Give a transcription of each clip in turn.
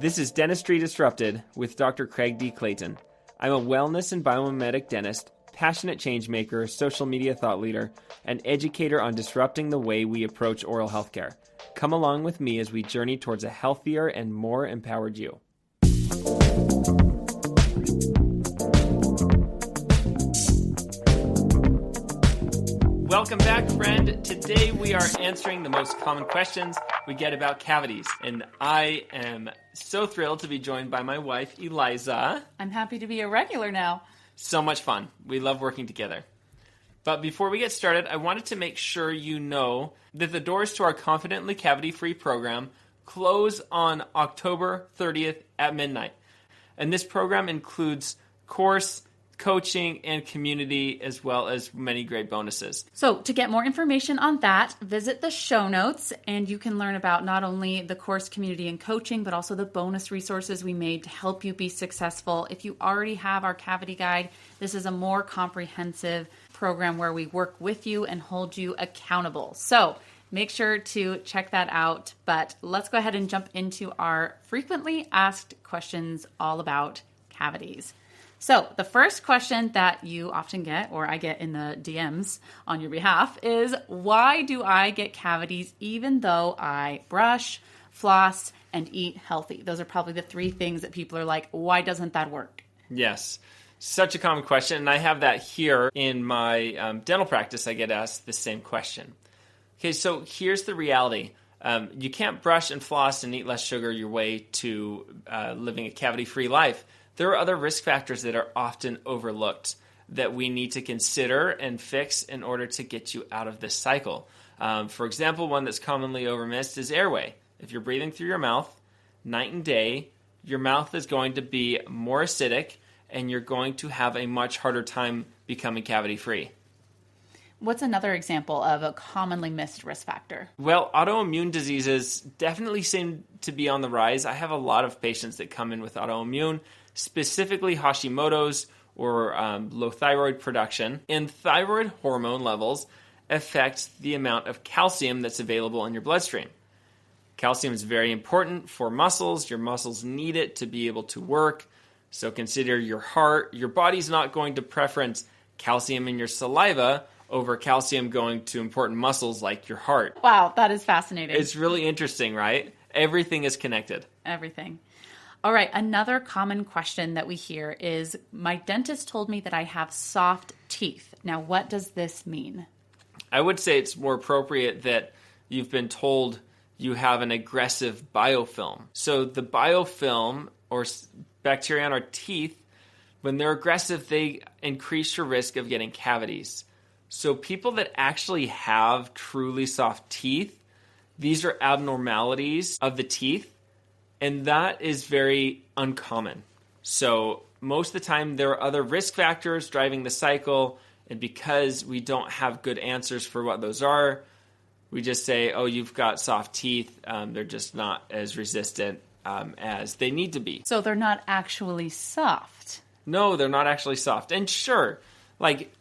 This is Dentistry Disrupted with Dr. Craig D. Clayton. I'm a wellness and biomimetic dentist, passionate changemaker, social media thought leader, and educator on disrupting the way we approach oral healthcare. Come along with me as we journey towards a healthier and more empowered you. Welcome back, friend. Today we are answering the most common questions we get about cavities, and I am so thrilled to be joined by my wife, Eliza. I'm happy to be a regular now. So much fun. We love working together. But before we get started, I wanted to make sure you know that the doors to our Confidently Cavity-Free program close on October 30th at midnight. And this program includes course, coaching, and community, as well as many great bonuses. So to get more information on that, visit the show notes, and you can learn about not only the course, community, and coaching, but also the bonus resources we made to help you be successful. If you already have our cavity guide, this is a more comprehensive program where we work with you and hold you accountable. So make sure to check that out. But let's go ahead and jump into our frequently asked questions all about cavities. So the first question that you often get, or I get in the DMs on your behalf, is why do I get cavities even though I brush, floss, and eat healthy? Those are probably the three things that people are like, why doesn't that work? Yes, such a common question. And I have that here in my dental practice. I get asked the same question. Okay, so here's the reality. You can't brush and floss and eat less sugar your way to living a cavity-free life. There are other risk factors that are often overlooked that we need to consider and fix in order to get you out of this cycle. For example, one that's commonly overmissed is airway. If you're breathing through your mouth night and day, your mouth is going to be more acidic and you're going to have a much harder time becoming cavity-free. What's another example of a commonly missed risk factor? Well, autoimmune diseases definitely seem to be on the rise. I have a lot of patients that come in with autoimmune, specifically Hashimoto's or low thyroid production. And thyroid hormone levels affect the amount of calcium that's available in your bloodstream. Calcium is very important for muscles. Your muscles need it to be able to work. So consider your heart. Your body's not going to preference calcium in your saliva over calcium going to important muscles like your heart. Wow, that is fascinating. It's really interesting, right? Everything is connected. Everything. All right, another common question that we hear is, my dentist told me that I have soft teeth. Now, what does this mean? I would say it's more appropriate that you've been told you have an aggressive biofilm. So the biofilm, or bacteria on our teeth, when they're aggressive, they increase your risk of getting cavities. So people that actually have truly soft teeth, these are abnormalities of the teeth, and that is very uncommon. So most of the time there are other risk factors driving the cycle, and because we don't have good answers for what those are, we just say, oh, you've got soft teeth. They're just not as resistant as they need to be. So they're not actually soft. No, they're not actually soft. And sure, like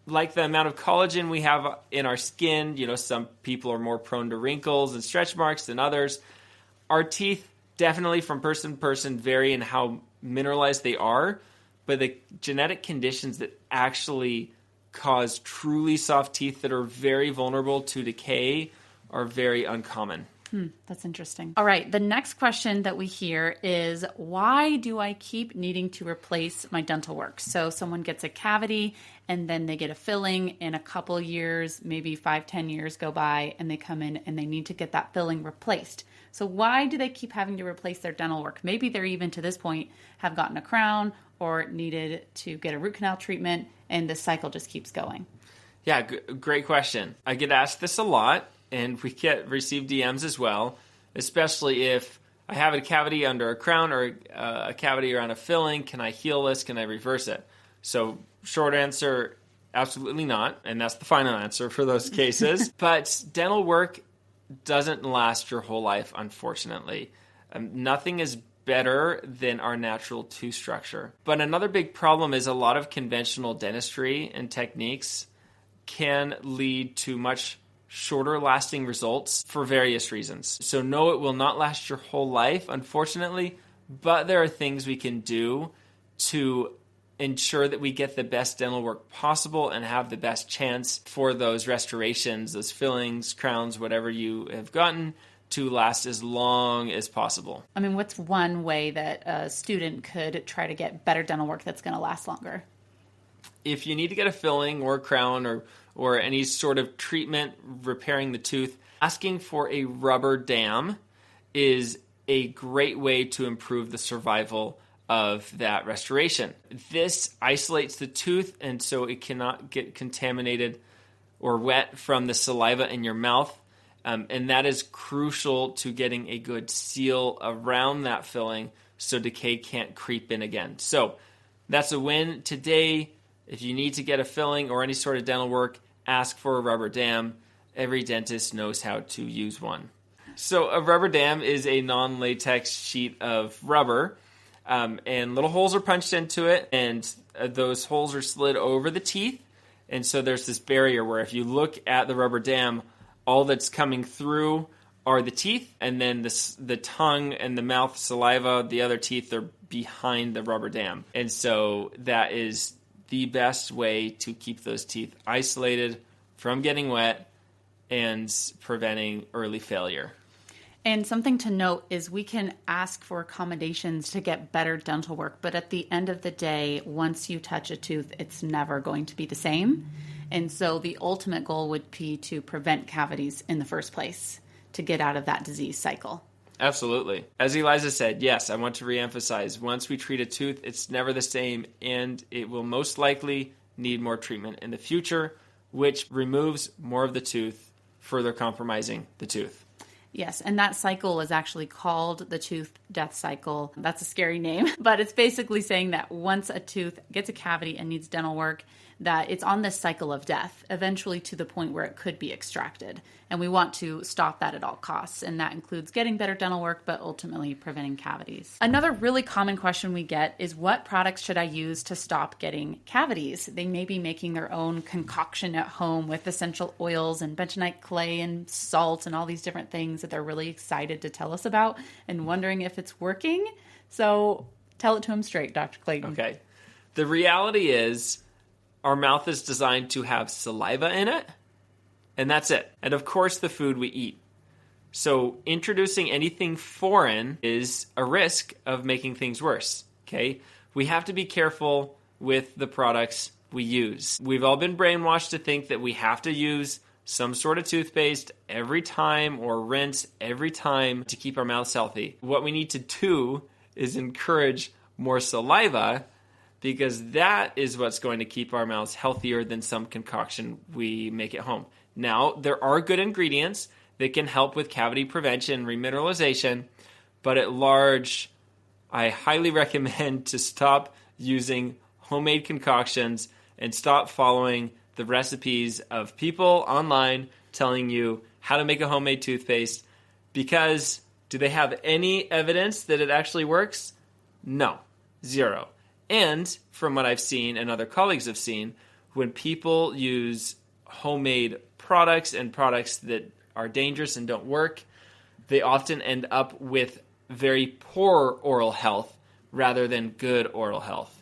the amount of collagen we have in our skin, some people are more prone to wrinkles and stretch marks than others. Our teeth definitely from person to person vary in how mineralized they are, but the genetic conditions that actually cause truly soft teeth that are very vulnerable to decay are very uncommon. That's interesting. All right, the next question that we hear is, why do I keep needing to replace my dental work? So someone gets a cavity and then they get a filling in a couple years, maybe 5-10 years go by, and they come in and they need to get that filling replaced. So why do they keep having to replace their dental work? Maybe they're even to this point have gotten a crown or needed to get a root canal treatment, and the cycle just keeps going. Yeah, great question. I get asked this a lot, and we receive DMs as well, especially if I have a cavity under a crown or a cavity around a filling. Can I heal this? Can I reverse it? So short answer, absolutely not. And that's the final answer for those cases. But dental work doesn't last your whole life, unfortunately. Nothing is better than our natural tooth structure. But another big problem is a lot of conventional dentistry and techniques can lead to much shorter lasting results for various reasons. So no, it will not last your whole life, unfortunately, but there are things we can do to ensure that we get the best dental work possible and have the best chance for those restorations, those fillings, crowns, whatever you have gotten, to last as long as possible. I mean, what's one way that a student could try to get better dental work that's going to last longer? If you need to get a filling or a crown or any sort of treatment repairing the tooth, asking for a rubber dam is a great way to improve the survival of that restoration. This isolates the tooth, and so it cannot get contaminated or wet from the saliva in your mouth. And that is crucial to getting a good seal around that filling so decay can't creep in again. So that's a win. Today, if you need to get a filling or any sort of dental work, ask for a rubber dam. Every dentist knows how to use one. So a rubber dam is a non-latex sheet of rubber, and little holes are punched into it, and those holes are slid over the teeth. And so there's this barrier where if you look at the rubber dam, all that's coming through are the teeth, and then the tongue and the mouth saliva, the other teeth are behind the rubber dam. And so that is the best way to keep those teeth isolated from getting wet and preventing early failure. And something to note is we can ask for accommodations to get better dental work, but at the end of the day, once you touch a tooth, it's never going to be the same. And so the ultimate goal would be to prevent cavities in the first place, to get out of that disease cycle. Absolutely. As Eliza said, yes, I want to reemphasize, once we treat a tooth, it's never the same, and it will most likely need more treatment in the future, which removes more of the tooth, further compromising the tooth. Yes, and that cycle is actually called the tooth death cycle. That's a scary name, but it's basically saying that once a tooth gets a cavity and needs dental work, that it's on this cycle of death, eventually to the point where it could be extracted. And we want to stop that at all costs, and that includes getting better dental work, but ultimately preventing cavities. Another really common question we get is, what products should I use to stop getting cavities? They may be making their own concoction at home with essential oils and bentonite clay and salt and all these different things that they're really excited to tell us about and wondering if it's working. So tell it to them straight, Dr. Clayton. Okay. The reality is, our mouth is designed to have saliva in it, and that's it. And of course, the food we eat. So introducing anything foreign is a risk of making things worse, okay? We have to be careful with the products we use. We've all been brainwashed to think that we have to use some sort of toothpaste every time or rinse every time to keep our mouths healthy. What we need to do is encourage more saliva, because that is what's going to keep our mouths healthier than some concoction we make at home. Now, there are good ingredients that can help with cavity prevention and remineralization, but at large, I highly recommend to stop using homemade concoctions and stop following the recipes of people online telling you how to make a homemade toothpaste, because do they have any evidence that it actually works? No, zero. And from what I've seen and other colleagues have seen, when people use homemade products and products that are dangerous and don't work, they often end up with very poor oral health rather than good oral health.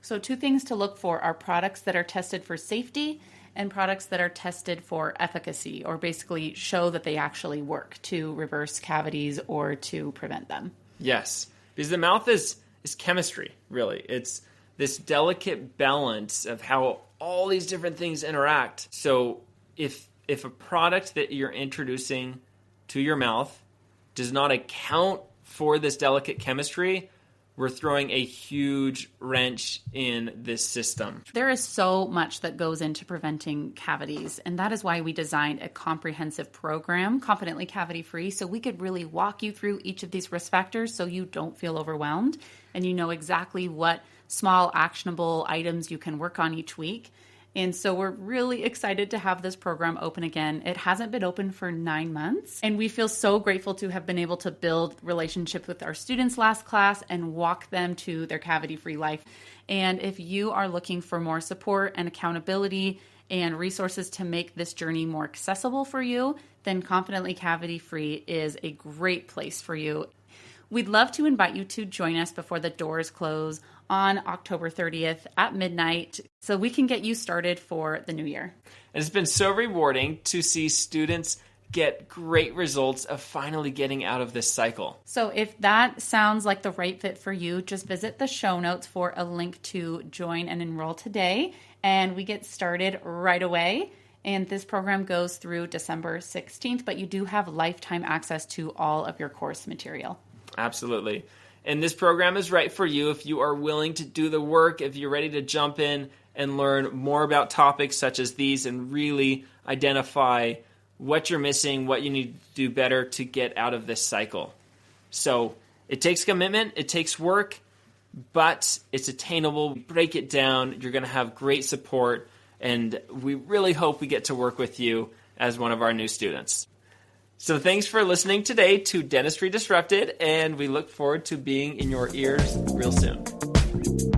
So 2 things to look for are products that are tested for safety and products that are tested for efficacy, or basically show that they actually work to reverse cavities or to prevent them. Yes, because the mouth is chemistry, really. It's this delicate balance of how all these different things interact. So if a product that you're introducing to your mouth does not account for this delicate chemistry, we're throwing a huge wrench in this system. There is so much that goes into preventing cavities, and that is why we designed a comprehensive program, Confidently Cavity Free, so we could really walk you through each of these risk factors so you don't feel overwhelmed and you know exactly what small actionable items you can work on each week. And so we're really excited to have this program open again. It hasn't been open for 9 months, and we feel so grateful to have been able to build relationships with our students last class and walk them to their cavity-free life. And if you are looking for more support and accountability and resources to make this journey more accessible for you, then Confidently Cavity Free is a great place for you. We'd love to invite you to join us before the doors close on October 30th at midnight so we can get you started for the new year. And it's been so rewarding to see students get great results of finally getting out of this cycle. So if that sounds like the right fit for you, just visit the show notes for a link to join and enroll today. And we get started right away. And this program goes through December 16th, but you do have lifetime access to all of your course material. Absolutely. And this program is right for you if you are willing to do the work, if you're ready to jump in and learn more about topics such as these and really identify what you're missing, what you need to do better to get out of this cycle. So it takes commitment, it takes work, but it's attainable. Break it down. You're going to have great support, and we really hope we get to work with you as one of our new students. So thanks for listening today to Dentistry Disrupted, and we look forward to being in your ears real soon.